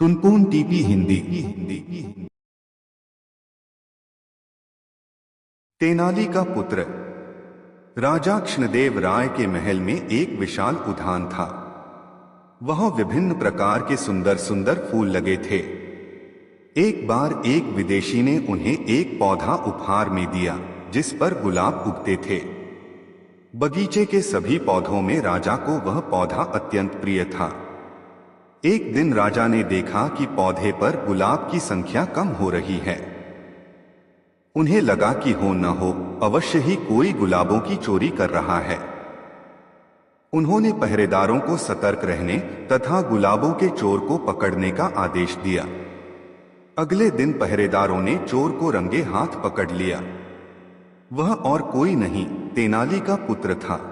Tuntun TP Hindi. Tenali का पुत्र। राजा कृष्णदेव राय के महल में एक विशाल उद्यान था। वहां विभिन्न प्रकार के सुंदर सुंदर फूल लगे थे। एक बार एक विदेशी ने उन्हें एक पौधा उपहार में दिया जिस पर गुलाब उगते थे। बगीचे के सभी पौधों में राजा को वह पौधा अत्यंत प्रिय था। एक दिन राजा ने देखा कि पौधे पर गुलाब की संख्या कम हो रही है। उन्हें लगा कि हो न हो अवश्य ही कोई गुलाबों की चोरी कर रहा है। उन्होंने पहरेदारों को सतर्क रहने तथा गुलाबों के चोर को पकड़ने का आदेश दिया। अगले दिन पहरेदारों ने चोर को रंगे हाथ पकड़ लिया। वह और कोई नहीं, तेनाली का पुत्र था।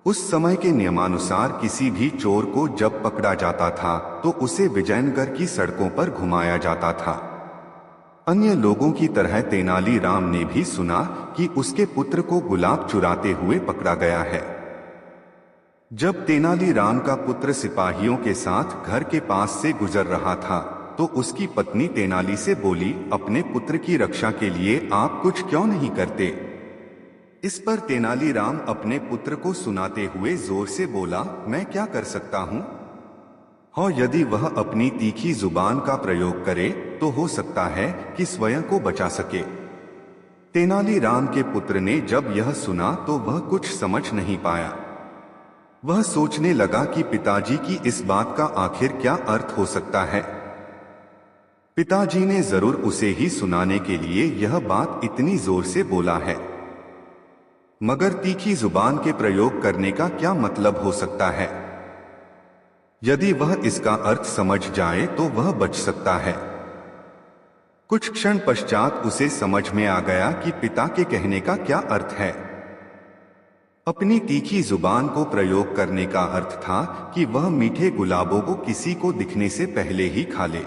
उस समय के नियमानुसार किसी भी चोर को जब पकड़ा जाता था तो उसे विजयनगर की सड़कों पर घुमाया जाता था। अन्य लोगों की तरह तेनाली राम ने भी सुना कि उसके पुत्र को गुलाब चुराते हुए पकड़ा गया है। जब तेनाली राम का पुत्र सिपाहियों के साथ घर के पास से गुजर रहा था तो उसकी पत्नी तेनाली से बोली, अपने पुत्र की रक्षा के लिए आप कुछ क्यों नहीं करते? इस पर तेनालीराम अपने पुत्र को सुनाते हुए जोर से बोला, मैं क्या कर सकता हूं? हाँ, यदि वह अपनी तीखी जुबान का प्रयोग करे तो हो सकता है कि स्वयं को बचा सके। तेनालीराम के पुत्र ने जब यह सुना तो वह कुछ समझ नहीं पाया। वह सोचने लगा कि पिताजी की इस बात का आखिर क्या अर्थ हो सकता है। पिताजी ने जरूर उसे ही सुनाने के लिए यह बात इतनी जोर से बोला है। मगर तीखी जुबान के प्रयोग करने का क्या मतलब हो सकता है? यदि वह इसका अर्थ समझ जाए तो वह बच सकता है। कुछ क्षण पश्चात उसे समझ में आ गया कि पिता के कहने का क्या अर्थ है। अपनी तीखी जुबान को प्रयोग करने का अर्थ था कि वह मीठे गुलाबों को किसी को दिखने से पहले ही खा ले।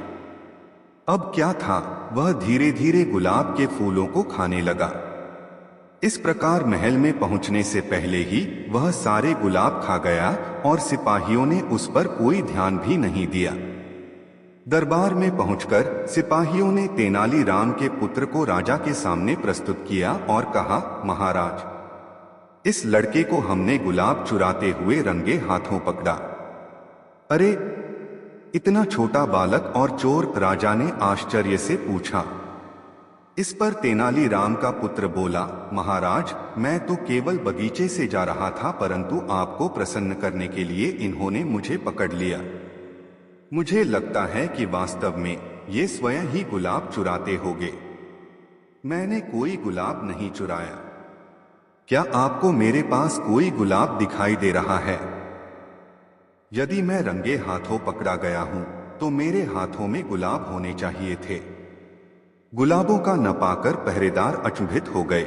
अब क्या था, वह धीरे धीरे गुलाब के फूलों को खाने लगा। इस प्रकार महल में पहुंचने से पहले ही वह सारे गुलाब खा गया और सिपाहियों ने उस पर कोई ध्यान भी नहीं दिया। दरबार में पहुंचकर सिपाहियों ने तेनालीराम के पुत्र को राजा के सामने प्रस्तुत किया और कहा, महाराज, इस लड़के को हमने गुलाब चुराते हुए रंगे हाथों पकड़ा। अरे, इतना छोटा बालक और चोर? राजा ने आश्चर्य से पूछा। इस पर तेनालीराम का पुत्र बोला, महाराज, मैं तो केवल बगीचे से जा रहा था, परंतु आपको प्रसन्न करने के लिए इन्होंने मुझे पकड़ लिया। मुझे लगता है कि वास्तव में ये स्वयं ही गुलाब चुराते होंगे। मैंने कोई गुलाब नहीं चुराया। क्या आपको मेरे पास कोई गुलाब दिखाई दे रहा है? यदि मैं रंगे हाथों पकड़ा गया हूं तो मेरे हाथों में गुलाब होने चाहिए थे। गुलाबों का न पाकर पहरेदार अचंभित हो गए।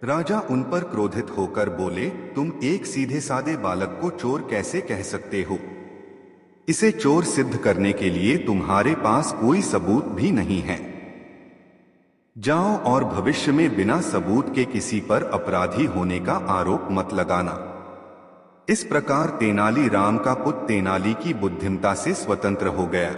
राजा उन पर क्रोधित होकर बोले, तुम एक सीधे सादे बालक को चोर कैसे कह सकते हो? इसे चोर सिद्ध करने के लिए तुम्हारे पास कोई सबूत भी नहीं है। जाओ और भविष्य में बिना सबूत के किसी पर अपराधी होने का आरोप मत लगाना। इस प्रकार तेनालीराम का पुत्र तेनाली की बुद्धिमत्ता से स्वतंत्र हो गया।